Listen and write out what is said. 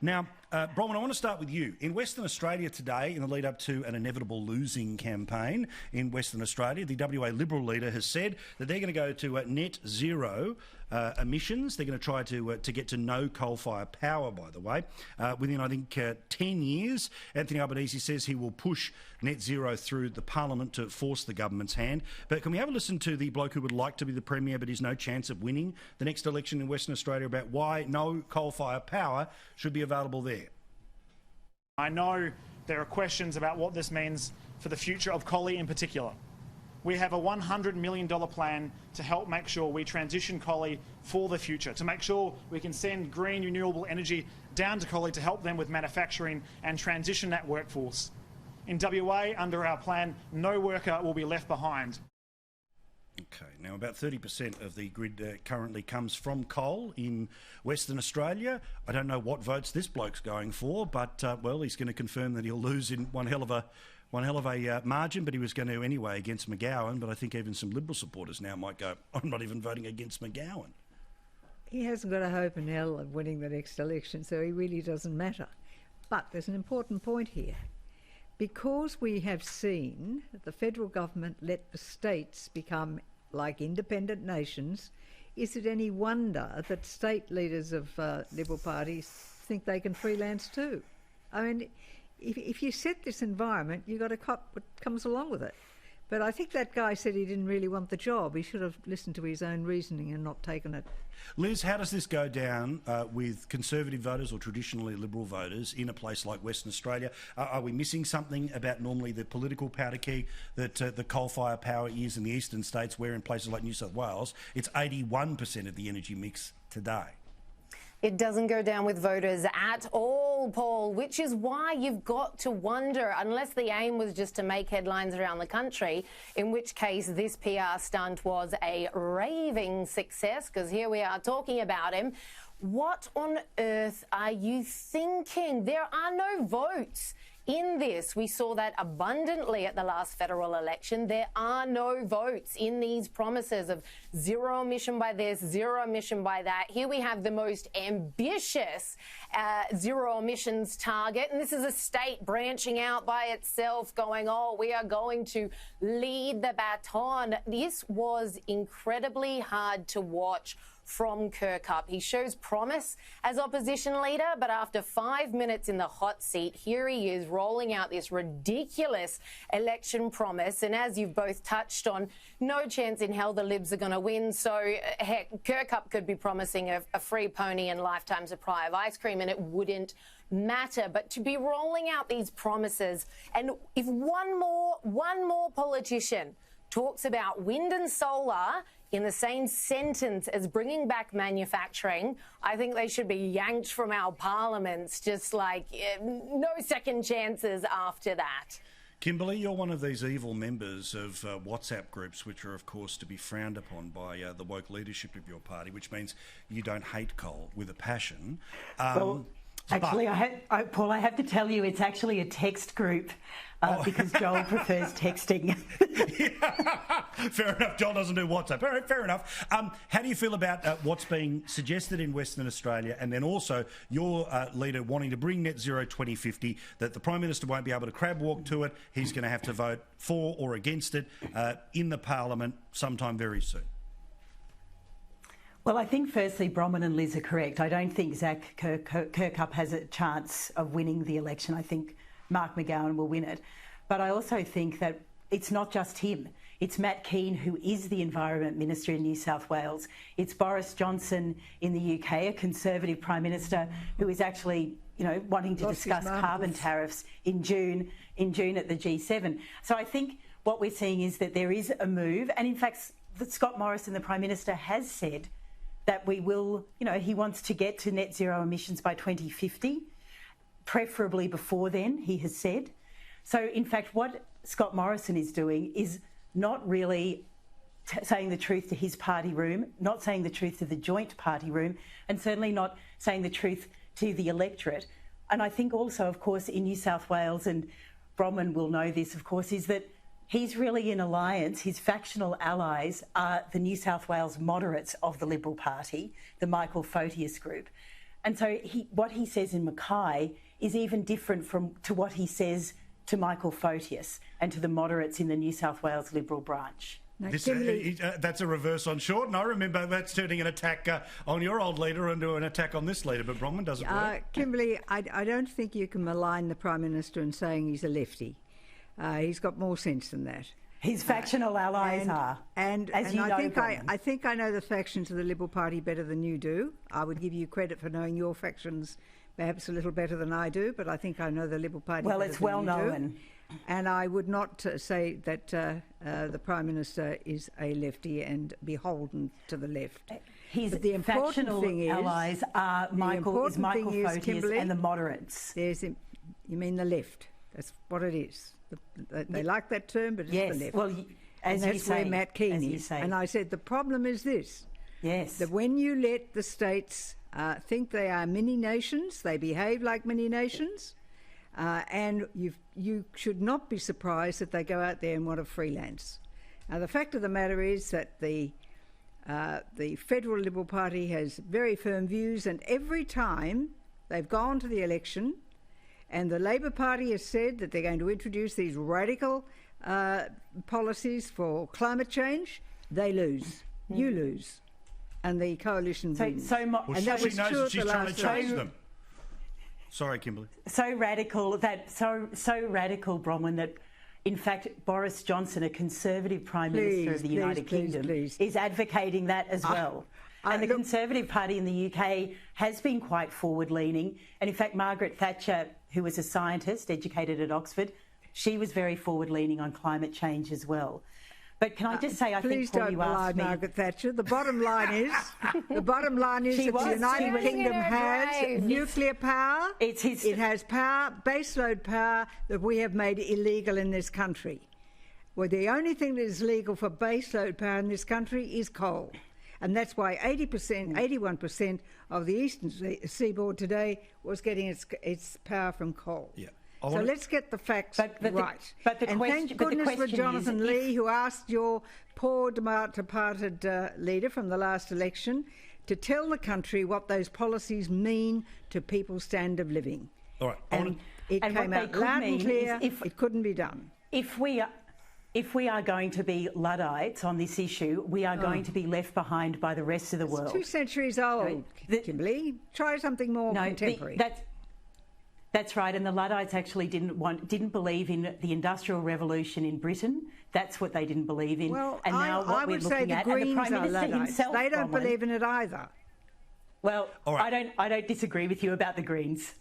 Now, Bronwyn, I want to start with you. In Western Australia today, in the lead up to an inevitable losing campaign in Western Australia, the WA Liberal leader has said that they're going to go to net zero emissions. They're going to try to get to no coal-fired power, by the way, within, I think, 10 years. Anthony Albanese says he will push net zero through the Parliament to force the government's hand. But can we have a listen to the bloke who would like to be the Premier but has no chance of winning the next election in Western Australia about why no coal-fired power should be available there? I know there are questions about what this means for the future of Collie in particular. We have a $100 million plan to help make sure we transition Collie for the future, to make sure we can send green renewable energy down to Collie to help them with manufacturing and transition that workforce. In WA, under our plan, no worker will be left behind. Okay, now about 30% of the grid currently comes from coal in Western Australia. I don't know what votes this bloke's going for, but, well, he's going to confirm that he'll lose in one hell of a margin, but he was going to anyway against McGowan. But I think even some Liberal supporters now might go, I'm not even voting against McGowan. He hasn't got a hope in hell of winning the next election, so he really doesn't matter. But there's an important point here. Because we have seen the federal government let the states become like independent nations, is it any wonder that state leaders of Liberal parties think they can freelance too? I mean, if you set this environment, you've got to cop what comes along with it. But I think that guy said he didn't really want the job. He should have listened to his own reasoning and not taken it. Liz, how does this go down with Conservative voters or traditionally Liberal voters in a place like Western Australia? Are we missing something about normally the political powder keg that the coal-fired power is in the eastern states, where in places like New South Wales, it's 81% of the energy mix today? It doesn't go down with voters at all, Paul, which is why you've got to wonder, unless the aim was just to make headlines around the country, in which case this PR stunt was a raving success, because here we are talking about him. What on earth are you thinking? There are no votes in this. We saw that abundantly at the last federal election. There are no votes in these promises of zero emission by this, zero emission by that. Here we have the most ambitious zero emissions target, and this is a state branching out by itself going, oh, we are going to lead the baton. This was incredibly hard to watch from Kirkup. He shows promise as opposition leader, but after 5 minutes in the hot seat, here he is rolling out this ridiculous election promise. And as you've both touched on, no chance in hell the Libs are going to win. So, heck, Kirkup could be promising a free pony and lifetime supply of ice cream, and it wouldn't matter. But to be rolling out these promises, and if one more politician talks about wind and solar in the same sentence as bringing back manufacturing, I think they should be yanked from our parliaments, just like no second chances after that. Kimberly, you're one of these evil members of WhatsApp groups, which are, of course, to be frowned upon by the woke leadership of your party, which means you don't hate coal with a passion. Well, actually, Paul, I have to tell you, it's actually a text group because Joel prefers texting. Fair enough. Joel doesn't do WhatsApp. All right, fair enough. How do you feel about what's being suggested in Western Australia, and then also your leader wanting to bring net zero 2050, that the Prime Minister won't be able to crab walk to it, he's going to have to vote for or against it in the Parliament sometime very soon? Well, I think firstly, Bronwyn and Liz are correct. I don't think Zach Kirkup has a chance of winning the election. I think Mark McGowan will win it. But I also think that it's not just him. It's Matt Keane, who is the Environment Minister in New South Wales. It's Boris Johnson in the UK, a Conservative Prime Minister who is actually, wanting to discuss carbon tariffs in June at the G7. So I think what we're seeing is that there is a move. And in fact, Scott Morrison, the Prime Minister, has said that we will, he wants to get to net zero emissions by 2050, preferably before then, he has said. So, in fact, what Scott Morrison is doing is not really saying the truth to his party room, not saying the truth to the joint party room, and certainly not saying the truth to the electorate. And I think also, of course, in New South Wales, and Bronwyn will know this, of course, is that he's really in alliance. His factional allies are the New South Wales moderates of the Liberal Party, the Michael Photius group. And so what he says in Mackay is even different to what he says to Michael Photius and to the moderates in the New South Wales Liberal branch. That's a reverse on Shorten. I remember that's turning an attack on your old leader into an attack on this leader, but Bronwyn doesn't work. Kimberly, I don't think you can malign the Prime Minister in saying he's a lefty. He's got more sense than that. His factional allies are. And I think I know the factions of the Liberal Party better than you do. I would give you credit for knowing your factions perhaps a little better than I do, but I think I know the Liberal Party better than you do. Well, it's well known. And I would not say that the Prime Minister is a lefty and beholden to the left. His factional allies are Michael Photius and the moderates. You mean the left? That's what it is. They like that term, but it's the left. Well, and that's where Matt Keane is. And I said the problem is this: that when you let the states think they are mini nations, they behave like mini nations. And you should not be surprised that they go out there and want to freelance. Now, the fact of the matter is that the Federal Liberal Party has very firm views, and every time they've gone to the election and the Labor Party has said that they're going to introduce these radical policies for climate change, they lose. You lose. And the coalition wins. She knows that she's trying to change them. Sorry, Kimberly. So radical, Bronwyn, that in fact Boris Johnson, a Conservative Prime Minister of the United Kingdom, is advocating that as well. And the Conservative Party in the UK has been quite forward-leaning. And in fact, Margaret Thatcher, who was a scientist, educated at Oxford, she was very forward-leaning on climate change as well. But can I just say, I think Paul, you asked me... Margaret Thatcher. The bottom line is that the United Kingdom has nuclear power. It has power, baseload power, that we have made illegal in this country. Well, the only thing that is legal for baseload power in this country is coal. And that's why 81% of the eastern seaboard today was getting its power from coal. Yeah. So let's get the facts right. Thank goodness for Jonathan Lee, who asked your poor departed leader from the last election to tell the country what those policies mean to people's standard of living. All right. And it came out loud and clear. It couldn't be done. If we are going to be Luddites on this issue, we are going to be left behind by the rest of the world. It's 2 centuries old, Kimberly. Try something more contemporary. That's right, and the Luddites actually didn't believe in the Industrial Revolution in Britain. That's what they didn't believe in. Well, and now I would say the Greens are Luddites. They don't believe in it either. Well, I don't disagree with you about the Greens.